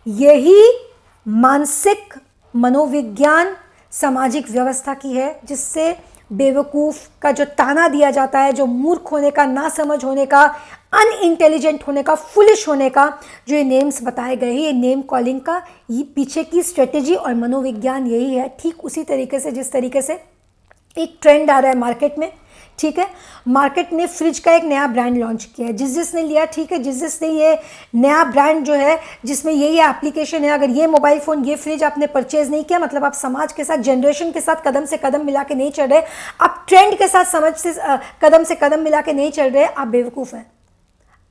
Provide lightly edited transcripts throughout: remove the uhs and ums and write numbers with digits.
यही मानसिक मनोविज्ञान सामाजिक व्यवस्था की है, जिससे बेवकूफ़ का जो ताना दिया जाता है, जो मूर्ख होने का, ना समझ होने का, अनइंटेलिजेंट होने का, फुलिश होने का जो ये नेम्स बताए गए हैं, ये नेम कॉलिंग का ये पीछे की स्ट्रेटेजी और मनोविज्ञान यही है। ठीक उसी तरीके से जिस तरीके से एक ट्रेंड आ रहा है मार्केट में, ठीक है, मार्केट ने फ्रिज का एक नया ब्रांड लॉन्च किया है, जिसने लिया, ठीक है, जिसने ये नया ब्रांड जो है जिसमें ये एप्लीकेशन है, अगर ये मोबाइल फ़ोन, ये फ्रिज आपने परचेज़ नहीं किया, मतलब आप समाज के साथ, जनरेशन के साथ कदम से कदम मिला के नहीं चल रहे, आप ट्रेंड के साथ कदम से कदम मिला के नहीं चल रहे, आप बेवकूफ़ हैं।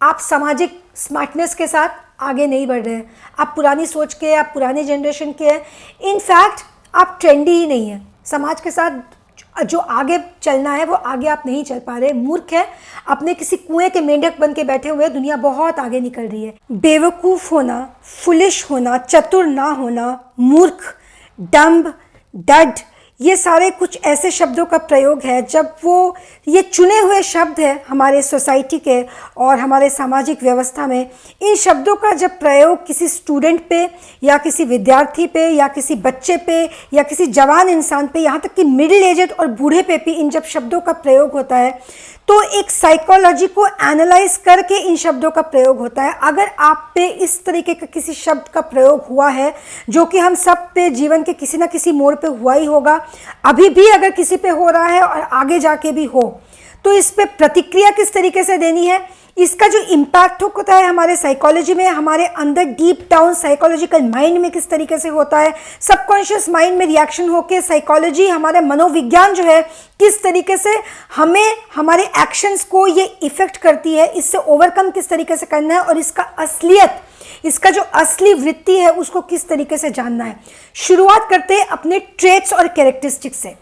आप सामाजिक स्मार्टनेस के साथ आगे नहीं बढ़ रहे हैं, आप पुरानी सोच के, आप पुराने जनरेशन के हैं, इनफैक्ट आप ट्रेंडी ही नहीं हैं। समाज के साथ जो आगे चलना है वो आगे आप नहीं चल पा रहे, मूर्ख है, अपने किसी कुएं के मेंढक बन के बैठे हुए, दुनिया बहुत आगे निकल रही है। बेवकूफ़ होना, फुलिश होना, चतुर ना होना, मूर्ख, डम्ब, डड, ये सारे कुछ ऐसे शब्दों का प्रयोग है जब वो ये चुने हुए शब्द है हमारे सोसाइटी के और हमारे सामाजिक व्यवस्था में, इन शब्दों का जब प्रयोग किसी स्टूडेंट पे या किसी विद्यार्थी पे या किसी बच्चे पे या किसी जवान इंसान पे, यहाँ तक कि मिडिल एजेड और बूढ़े पे भी इन जब शब्दों का प्रयोग होता है तो एक साइकोलॉजी को एनालाइज करके इन शब्दों का प्रयोग होता है। अगर आप पे इस तरीके का किसी शब्द का प्रयोग हुआ है, जो कि हम सब पे जीवन के किसी ना किसी मोड़ पे हुआ ही होगा, अभी भी अगर किसी पे हो रहा है और आगे जाके भी हो, तो इस पे प्रतिक्रिया किस तरीके से देनी है, इसका जो इम्पैक्ट होता है हमारे साइकोलॉजी में, हमारे अंदर डीप डाउन साइकोलॉजिकल माइंड में किस तरीके से होता है, सबकॉन्शियस माइंड में रिएक्शन होकर साइकोलॉजी, हमारा मनोविज्ञान जो है किस तरीके से हमें, हमारे एक्शंस को ये इफ़ेक्ट करती है, इससे ओवरकम किस तरीके से करना है और इसका असलियत, इसका जो असली वृत्ति है उसको किस तरीके से जानना है। शुरुआत करते हैं अपने ट्रेट्स और कैरेक्टरिस्टिक्स से।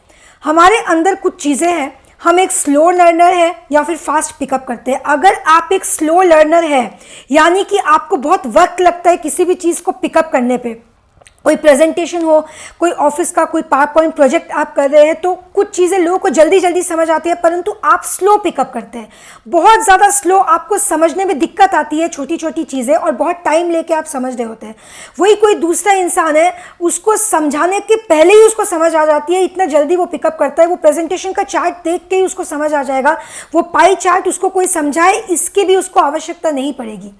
हमारे अंदर कुछ चीज़ें हैं, हम एक स्लो लर्नर है या फिर फास्ट पिकअप करते हैं। अगर आप एक स्लो लर्नर है, यानी कि आपको बहुत वक्त लगता है किसी भी चीज़ को पिकअप करने पे, कोई प्रेजेंटेशन हो, कोई ऑफिस का कोई पावर पॉइंट प्रोजेक्ट आप कर रहे हैं, तो कुछ चीज़ें लोगों को जल्दी जल्दी समझ आती है, परंतु आप स्लो पिकअप करते हैं, बहुत ज़्यादा स्लो, आपको समझने में दिक्कत आती है छोटी छोटी चीज़ें और बहुत टाइम लेके आप समझ रहे होते हैं। वही कोई दूसरा इंसान है, उसको समझाने के पहले ही उसको समझ आ जाती है, इतना जल्दी वो पिकअप करता है, वो प्रेजेंटेशन का चार्ट देख के ही उसको समझ आ जाएगा, वो पाई चार्ट उसको कोई समझाए इसकी भी उसको आवश्यकता नहीं पड़ेगी।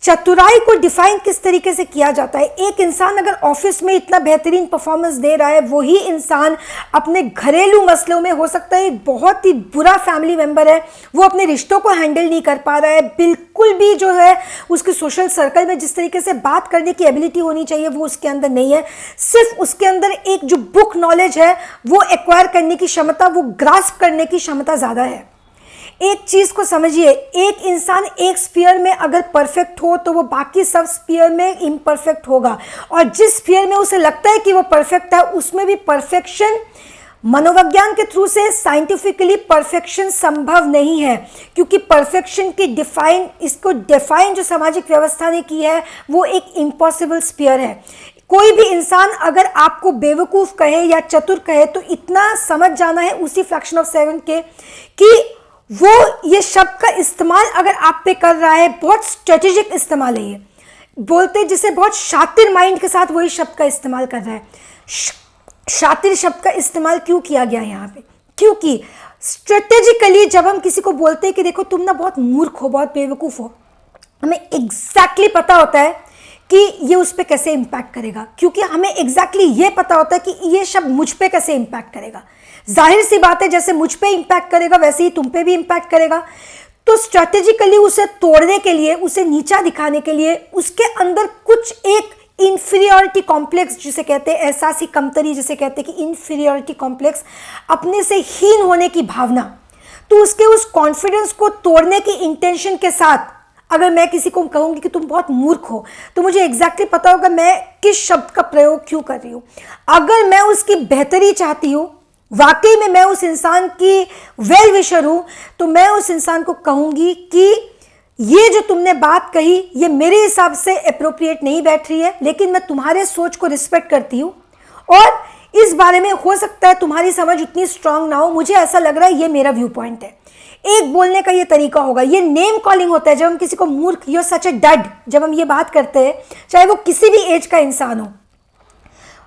चतुराई को डिफाइन किस तरीके से किया जाता है, एक इंसान अगर ऑफिस में इतना बेहतरीन परफॉर्मेंस दे रहा है, वही इंसान अपने घरेलू मसलों में, हो सकता है बहुत ही बुरा फैमिली मेंबर है, वो अपने रिश्तों को हैंडल नहीं कर पा रहा है, बिल्कुल भी जो है उसके सोशल सर्कल में जिस तरीके से बात करने की एबिलिटी होनी चाहिए वो उसके अंदर नहीं है, सिर्फ उसके अंदर एक जो बुक नॉलेज है वो एक्वायर करने की क्षमता, वो ग्रास्प करने की क्षमता ज़्यादा है। एक चीज़ को समझिए, एक इंसान एक स्फीयर में अगर परफेक्ट हो तो वो बाकी सब स्फीयर में इम्परफेक्ट होगा, और जिस स्फीयर में उसे लगता है कि वो परफेक्ट है उसमें भी परफेक्शन, मनोविज्ञान के थ्रू से साइंटिफिकली परफेक्शन संभव नहीं है, क्योंकि परफेक्शन की इसको डिफाइन जो सामाजिक व्यवस्था ने की है वो एक इम्पॉसिबल स्फीयर है। कोई भी इंसान अगर आपको बेवकूफ़ कहे या चतुर कहे तो इतना समझ जाना है उसी फ्रैक्शन ऑफ सेकंड के कि वो ये शब्द का इस्तेमाल अगर आप पे कर रहा है, बहुत स्ट्रेटेजिक इस्तेमाल है, ये बोलते जिसे बहुत शातिर माइंड के साथ वही शब्द का इस्तेमाल कर रहा है। शातिर शब्द का इस्तेमाल क्यों किया गया यहाँ पे, क्योंकि स्ट्रेटेजिकली जब हम किसी को बोलते हैं कि देखो तुम ना बहुत मूर्ख हो, बहुत बेवकूफ़ हो, हमें एग्जैक्टली पता होता है कि ये उस पर कैसे इम्पैक्ट करेगा, क्योंकि हमें एग्जैक्टली ये पता होता है कि ये शब्द मुझ पे कैसे इम्पैक्ट करेगा। जाहिर सी बात है, जैसे मुझ पे इम्पैक्ट करेगा वैसे ही तुम पे भी इम्पैक्ट करेगा। तो स्ट्रैटेजिकली उसे तोड़ने के लिए, उसे नीचा दिखाने के लिए, उसके अंदर कुछ एक इन्फीरियरिटी कॉम्प्लेक्स जिसे कहते हैं, एहसासी कमतरी जिसे कहते हैं कि इन्फीरियरिटी कॉम्प्लेक्स, अपने से हीन होने की भावना, तो उसके उस कॉन्फिडेंस को तोड़ने की इंटेंशन के साथ अगर मैं किसी को कहूँगी कि तुम बहुत मूर्ख हो, तो मुझे एग्जैक्टली पता होगा मैं किस शब्द का प्रयोग क्यों कर रही हूँ। अगर मैं उसकी बेहतरी चाहती हूँ, वाकई में मैं उस इंसान की वेल विशर हूँ, तो मैं उस इंसान को कहूँगी कि ये जो तुमने बात कही ये मेरे हिसाब से अप्रोप्रिएट नहीं बैठ रही है, लेकिन मैं तुम्हारे सोच को रिस्पेक्ट करती हूँ और इस बारे में हो सकता है तुम्हारी समझ उतनी स्ट्रांग ना हो, मुझे ऐसा लग रहा है ये मेरा व्यू पॉइंट है। एक बोलने का ये तरीका होगा, ये नेम कॉलिंग होता है। जब हम किसी को मूर्ख, यू सच ए डड, जब हम ये बात करते हैं, चाहे वो किसी भी एज का इंसान हो,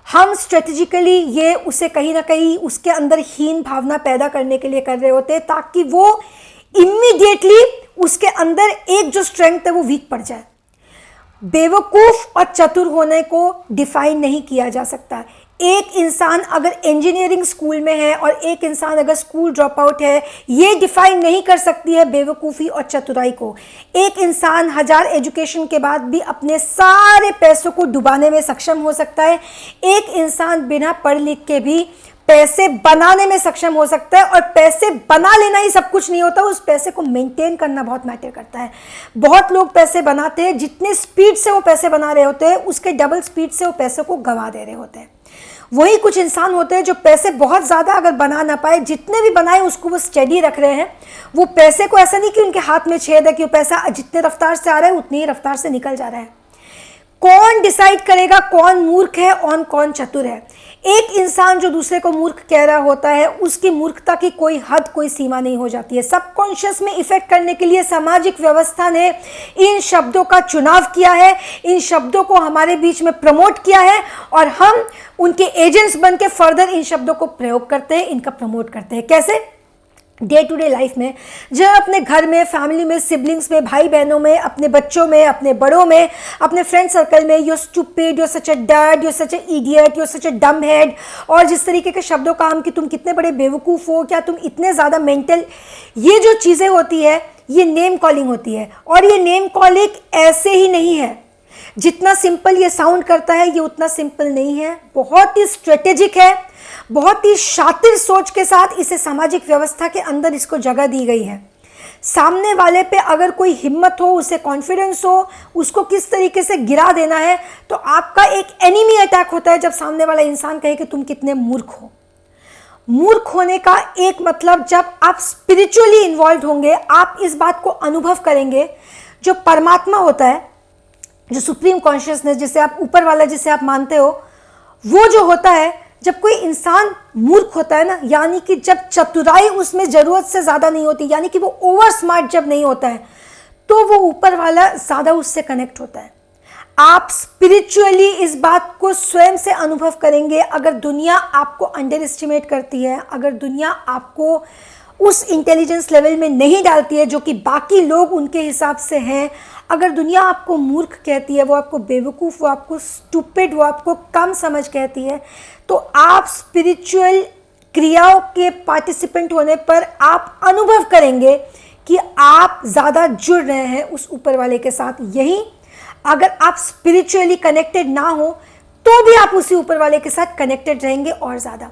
हम स्ट्रेटेजिकली ये उसे कहीं ना कहीं उसके अंदर हीन भावना पैदा करने के लिए कर रहे होते हैं, ताकि वो इमीडिएटली उसके अंदर एक जो स्ट्रेंथ है वो वीक पड़ जाए। बेवकूफ और चतुर होने को डिफाइन नहीं किया जा सकता। एक इंसान अगर इंजीनियरिंग स्कूल में है और एक इंसान अगर स्कूल ड्रॉप आउट है, ये डिफाइन नहीं कर सकती है बेवकूफ़ी और चतुराई को। एक इंसान 1000 एजुकेशन के बाद भी अपने सारे पैसों को डुबाने में सक्षम हो सकता है। एक इंसान बिना पढ़ लिख के भी पैसे बनाने में सक्षम हो सकता है, और पैसे बना लेना ही सब कुछ नहीं होता, उस पैसे को मेंटेन करना बहुत मैटर करता है। बहुत लोग पैसे बनाते हैं, जितने स्पीड से वो पैसे बना रहे होते हैं उसके डबल स्पीड से वो पैसे को गंवा दे रहे होते हैं। वही कुछ इंसान होते हैं जो पैसे बहुत ज़्यादा अगर बना ना पाए, जितने भी बनाए उसको वो स्टेडी रख रहे हैं। वो पैसे को ऐसा नहीं कि उनके हाथ में छेद है कि वो पैसा जितने रफ्तार से आ रहा है उतनी ही रफ्तार से निकल जा रहा है। कौन डिसाइड करेगा कौन मूर्ख है और कौन चतुर है? एक इंसान जो दूसरे को मूर्ख कह रहा होता है, उसकी मूर्खता की कोई हद, कोई सीमा नहीं हो जाती है। सबकॉन्शियस में इफेक्ट करने के लिए सामाजिक व्यवस्था ने इन शब्दों का चुनाव किया है, इन शब्दों को हमारे बीच में प्रमोट किया है, और हम उनके एजेंट्स बन के फर्दर इन शब्दों को प्रयोग करते हैं, इनका प्रमोट करते हैं। कैसे? डे टू डे लाइफ में, जब अपने घर में, फैमिली में, सिबलिंग्स में, भाई बहनों में, अपने बच्चों में, अपने बड़ों में, अपने फ्रेंड सर्कल में, you stupid, you such a dud, you such a idiot, you such a dumb head, और जिस तरीके के शब्दों का हम कि तुम कितने बड़े बेवकूफ़ हो, क्या तुम इतने ज़्यादा मेंटल, ये जो चीज़ें होती है ये नेम कॉलिंग होती है। और ये नेम कॉलिंग ऐसे ही नहीं है, जितना सिंपल ये साउंड करता है ये उतना सिंपल नहीं है, बहुत ही स्ट्रेटेजिक है, बहुत ही शातिर सोच के साथ इसे सामाजिक व्यवस्था के अंदर इसको जगह दी गई है। सामने वाले पे अगर कोई हिम्मत हो, उसे कॉन्फिडेंस हो, उसको किस तरीके से गिरा देना है, तो आपका एक एनिमी अटैक होता है जब सामने वाला इंसान कहे कि तुम कितने मूर्ख हो। मूर्ख होने का एक मतलब, जब आप स्पिरिचुअली इन्वॉल्व होंगे, आप इस बात को अनुभव करेंगे, जो परमात्मा होता है, जो सुप्रीम कॉन्शियसनेस, जिसे आप ऊपर वाला जिसे आप मानते हो, वो जो होता है, जब कोई इंसान मूर्ख होता है ना, यानी कि जब चतुराई उसमें ज़रूरत से ज़्यादा नहीं होती, यानी कि वो ओवर स्मार्ट जब नहीं होता है, तो वो ऊपर वाला ज़्यादा उससे कनेक्ट होता है। आप स्पिरिचुअली इस बात को स्वयं से अनुभव करेंगे। अगर दुनिया आपको अंडर एस्टिमेट करती है, अगर दुनिया आपको उस इंटेलिजेंस लेवल में नहीं डालती है जो कि बाकी लोग उनके हिसाब से हैं, अगर दुनिया आपको मूर्ख कहती है, वो आपको बेवकूफ़, वो आपको स्टूपिड, वो आपको कम समझ कहती है, तो आप स्पिरिचुअल क्रियाओं के पार्टिसिपेंट होने पर आप अनुभव करेंगे कि आप ज़्यादा जुड़ रहे हैं उस ऊपर वाले के साथ। यही अगर आप स्पिरिचुअली कनेक्टेड ना हो तो भी आप उसी ऊपर वाले के साथ कनेक्टेड रहेंगे और ज़्यादा।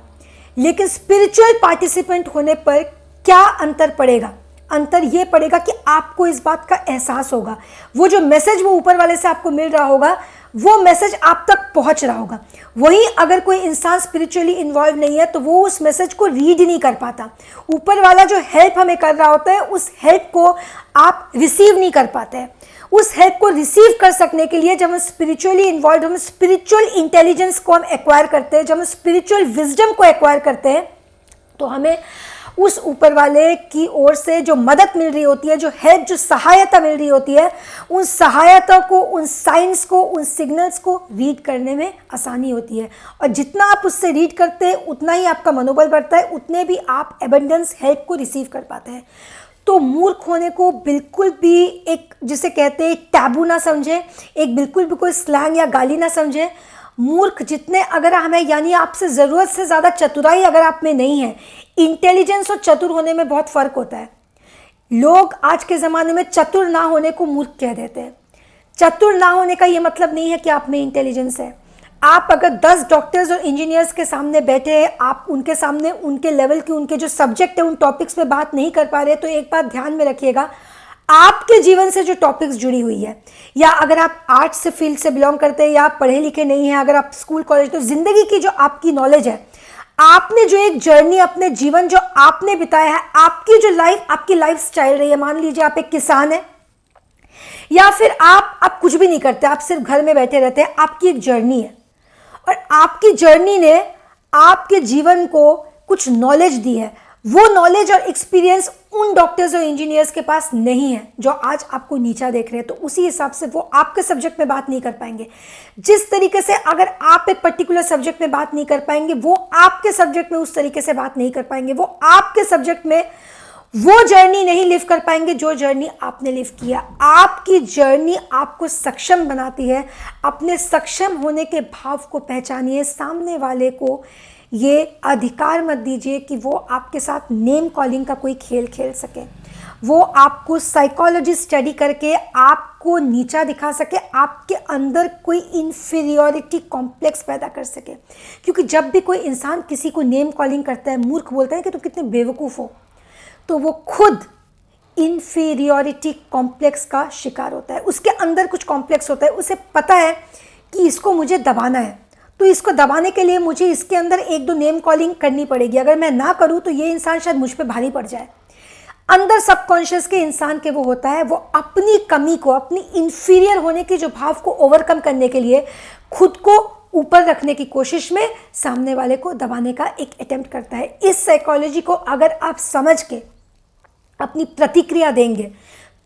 लेकिन स्पिरिचुअल पार्टिसिपेंट होने पर क्या अंतर पड़ेगा? अंतर ये पड़ेगा कि आपको इस बात का एहसास होगा, वो जो मैसेज वो ऊपर वाले से आपको मिल रहा होगा, वो मैसेज आप तक पहुंच रहा होगा। वहीं अगर कोई इंसान स्पिरिचुअली इन्वॉल्व नहीं है तो वो उस मैसेज को रीड ही नहीं कर पाता। ऊपर वाला जो हेल्प हमें कर रहा होता है, उस हेल्प को आप रिसीव नहीं कर पाते हैं। उस हेल्प को रिसीव कर सकने के लिए जब हम स्पिरिचुअली इन्वॉल्व, हम स्पिरिचुअल इंटेलिजेंस को हम एक्वायर करते हैं, जब हम स्पिरिचुअल विजडम को एक्वायर करते हैं, तो हमें उस ऊपर वाले की ओर से जो मदद मिल रही होती है, जो हेल्प, जो सहायता मिल रही होती है, उन सहायता को, उन साइंस को, उन सिग्नल्स को रीड करने में आसानी होती है। और जितना आप उससे रीड करते हैं उतना ही आपका मनोबल बढ़ता है, उतने भी आप एबंडेंस हेल्प को रिसीव कर पाते हैं। तो मूर्ख होने को बिल्कुल भी एक, जिसे कहते हैं, टैबू ना समझें, एक बिल्कुल भी कोई स्लैंग या गाली ना समझें। मूर्ख जितने अगर हमें, यानी आपसे ज़रूरत से ज़्यादा चतुराई अगर आप में नहीं है, इंटेलिजेंस और चतुर होने में बहुत फ़र्क होता है। लोग आज के ज़माने में चतुर ना होने को मूर्ख कह देते हैं। चतुर ना होने का ये मतलब नहीं है कि आप में इंटेलिजेंस है। आप अगर 10 डॉक्टर्स और इंजीनियर्स के सामने बैठे हैं, आप उनके सामने उनके लेवल की, उनके जो सब्जेक्ट है, उन टॉपिक्स पे बात नहीं कर पा रहे, तो एक बात ध्यान में रखिएगा, आपके जीवन से जो टॉपिक्स जुड़ी हुई है, या अगर आप आर्ट्स से फील्ड से बिलोंग करते हैं, या आप पढ़े लिखे नहीं हैं, अगर आप स्कूल कॉलेज, तो ज़िंदगी की जो आपकी नॉलेज है, आपने जो एक जर्नी, अपने जीवन जो आपने बिताया है, आपकी जो लाइफ, आपकी लाइफ स्टाइल रही है, मान लीजिए आप एक किसान हैं, या फिर आप कुछ भी नहीं करते, आप सिर्फ घर में बैठे रहते हैं, आपकी एक जर्नी है, और आपकी जर्नी ने आपके जीवन को कुछ नॉलेज दी है। वो नॉलेज और एक्सपीरियंस उन डॉक्टर्स और इंजीनियर्स के पास नहीं है जो आज आपको नीचा देख रहे हैं। तो उसी हिसाब से वो आपके सब्जेक्ट में बात नहीं कर पाएंगे। जिस तरीके से अगर आप एक पर्टिकुलर सब्जेक्ट में बात नहीं कर पाएंगे, वो आपके सब्जेक्ट में उस तरीके से बात नहीं कर पाएंगे। वो आपके सब्जेक्ट में वो जर्नी नहीं लिव कर पाएंगे जो जर्नी आपने लिव किया। आपकी जर्नी आपको सक्षम बनाती है। अपने सक्षम होने के भाव को पहचानिए। सामने वाले को ये अधिकार मत दीजिए कि वो आपके साथ नेम कॉलिंग का कोई खेल खेल सके, वो आपको साइकोलॉजी स्टडी करके आपको नीचा दिखा सके, आपके अंदर कोई इन्फीरियॉरिटी कॉम्प्लेक्स पैदा कर सके। क्योंकि जब भी कोई इंसान किसी को नेम कॉलिंग करता है, मूर्ख बोलता है कि तुम कितने बेवकूफ़ हो, तो वो खुद इन्फीरियॉरिटी कॉम्प्लेक्स का शिकार होता है। उसके अंदर कुछ कॉम्प्लेक्स होता है। उसे पता है कि इसको मुझे दबाना है, तो इसको दबाने के लिए मुझे इसके अंदर एक दो नेम कॉलिंग करनी पड़ेगी। अगर मैं ना करूं तो ये इंसान शायद मुझ पे भारी पड़ जाए। अंदर सबकॉन्शियस के इंसान के वो होता है, वो अपनी कमी को, अपनी इंफीरियर होने के जो भाव को ओवरकम करने के लिए खुद को ऊपर रखने की कोशिश में सामने वाले को दबाने का एक अटेम्प्ट करता है। इस साइकोलॉजी को अगर आप समझ के अपनी प्रतिक्रिया देंगे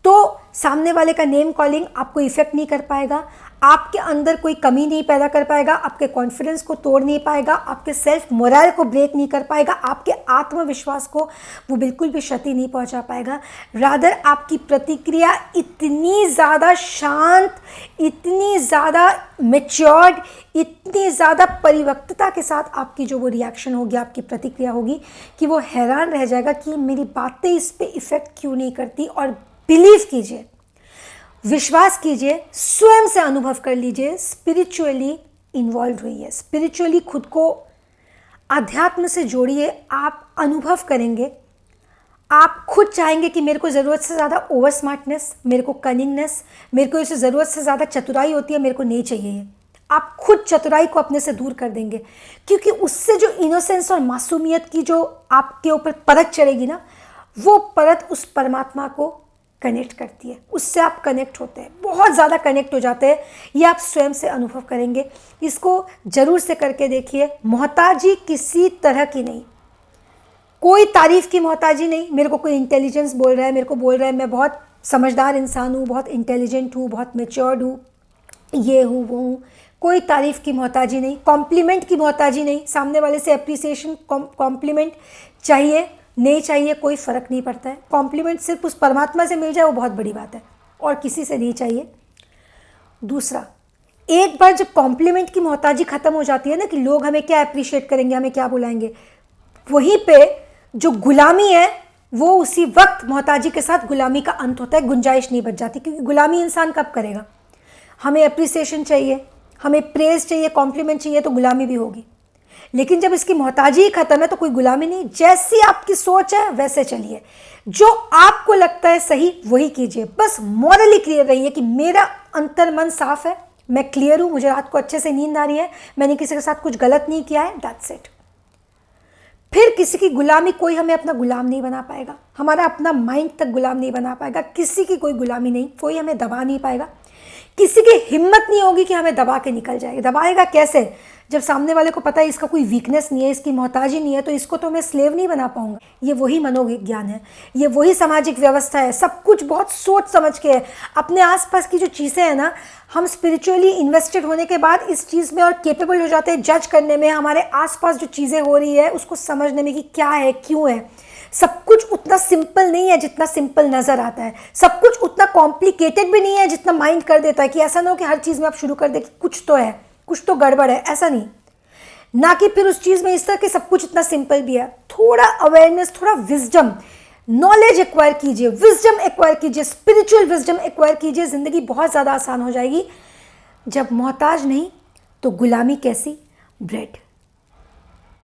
तो सामने वाले का नेम कॉलिंग आपको इफेक्ट नहीं कर पाएगा, आपके अंदर कोई कमी नहीं पैदा कर पाएगा, आपके कॉन्फिडेंस को तोड़ नहीं पाएगा, आपके सेल्फ मोरल को ब्रेक नहीं कर पाएगा, आपके आत्मविश्वास को वो बिल्कुल भी क्षति नहीं पहुंचा पाएगा। रादर आपकी प्रतिक्रिया इतनी ज़्यादा शांत, इतनी ज़्यादा मैच्योर्ड, इतनी ज़्यादा परिपक्वता के साथ आपकी जो वो रिएक्शन होगी, आपकी प्रतिक्रिया होगी कि वो हैरान रह जाएगा कि मेरी बातें इस पर इफ़ेक्ट क्यों नहीं करती। और बिलीव कीजिए, विश्वास कीजिए, स्वयं से अनुभव कर लीजिए, स्पिरिचुअली इन्वॉल्व हुई स्पिरिचुअली खुद को अध्यात्म से जोड़िए। आप अनुभव करेंगे, आप खुद चाहेंगे कि मेरे को ज़रूरत से ज़्यादा ओवर स्मार्टनेस, मेरे को कनिंगनेस, मेरे को इसे ज़रूरत से ज़्यादा चतुराई होती है, मेरे को नहीं चाहिए ये। आप खुद चतुराई को अपने से दूर कर देंगे, क्योंकि उससे जो इनोसेंस और मासूमियत की जो आपके ऊपर परत चढ़ेगी ना, वो परत उस परमात्मा को कनेक्ट करती है, उससे आप कनेक्ट होते हैं, बहुत ज़्यादा कनेक्ट हो जाते हैं। ये आप स्वयं से अनुभव करेंगे। इसको ज़रूर से करके देखिए। मोहताजी किसी तरह की नहीं, कोई तारीफ़ की मोहताजी नहीं। मेरे को कोई इंटेलिजेंस बोल रहा है, मेरे को बोल रहा है मैं बहुत समझदार इंसान हूँ, बहुत इंटेलिजेंट हूँ, बहुत मैच्योर्ड हूँ, ये हूँ वो हूँ, कोई तारीफ़ की मोहताजी नहीं, कॉम्प्लीमेंट की मोहताजी नहीं। सामने वाले से अप्रिसिएशन, कॉम्प्लीमेंट चाहिए नहीं चाहिए कोई फ़र्क नहीं पड़ता है। कॉम्प्लीमेंट सिर्फ उस परमात्मा से मिल जाए वो बहुत बड़ी बात है, और किसी से नहीं चाहिए। दूसरा, एक बार जब कॉम्प्लीमेंट की मोहताजी ख़त्म हो जाती है ना, कि लोग हमें क्या अप्रिशिएट करेंगे, हमें क्या बुलाएंगे, वहीं पे जो गुलामी है वो उसी वक्त मोहताजी के साथ गुलामी का अंत होता है। गुंजाइश नहीं बच जाती, क्योंकि गुलामी इंसान कब करेगा? हमें अप्रिसिएशन चाहिए, हमें प्रेज़ चाहिए, कॉम्प्लीमेंट चाहिए, तो गुलामी भी होगी। लेकिन जब इसकी मोहताजी ही खत्म है तो कोई गुलामी नहीं। जैसी आपकी सोच है वैसे चलिए, जो आपको लगता है सही वही कीजिए। बस मॉरली क्लियर रहिए कि मेरा अंतर मन साफ है, मैं क्लियर हूँ, मुझे रात को अच्छे से नींद आ रही है, मैंने किसी के साथ कुछ गलत नहीं किया है, दैट्स इट। फिर किसी की गुलामी, कोई हमें अपना गुलाम नहीं बना पाएगा, हमारा अपना माइंड तक गुलाम नहीं बना पाएगा। किसी की कोई गुलामी नहीं, कोई हमें दबा नहीं पाएगा। किसी की हिम्मत नहीं होगी कि हमें दबा के निकल जाएगा। दबाएगा कैसे? जब सामने वाले को पता है इसका कोई वीकनेस नहीं है, इसकी मोहताजी नहीं है, तो इसको तो मैं स्लेव नहीं बना पाऊंगा। ये वही मनोविज्ञान है, ये वही सामाजिक व्यवस्था है। सब कुछ बहुत सोच समझ के है। अपने आसपास की जो चीज़ें हैं ना, हम स्पिरिचुअली इन्वेस्टेड होने के बाद इस चीज़ में और केपेबल हो जाते हैं जज करने में, हमारे आसपास जो चीज़ें हो रही है उसको समझने में कि क्या है, क्यों है। सब कुछ उतना सिंपल नहीं है जितना सिंपल नज़र आता है। सब कुछ उतना कॉम्प्लिकेटेड भी नहीं है जितना माइंड कर देता है। कि ऐसा ना हो कि हर चीज़ में आप शुरू कर दे कि कुछ तो है, कुछ तो गड़बड़ है, ऐसा नहीं। ना कि फिर उस चीज़ में इस तरह के सब कुछ इतना सिंपल भी है। थोड़ा अवेयरनेस, थोड़ा विजडम, नॉलेज एक्वायर कीजिए, विजडम एक्वायर कीजिए, स्पिरिचुअल विजडम एक्वायर कीजिए। ज़िंदगी बहुत ज़्यादा आसान हो जाएगी। जब मोहताज नहीं तो गुलामी कैसी? ब्रेड।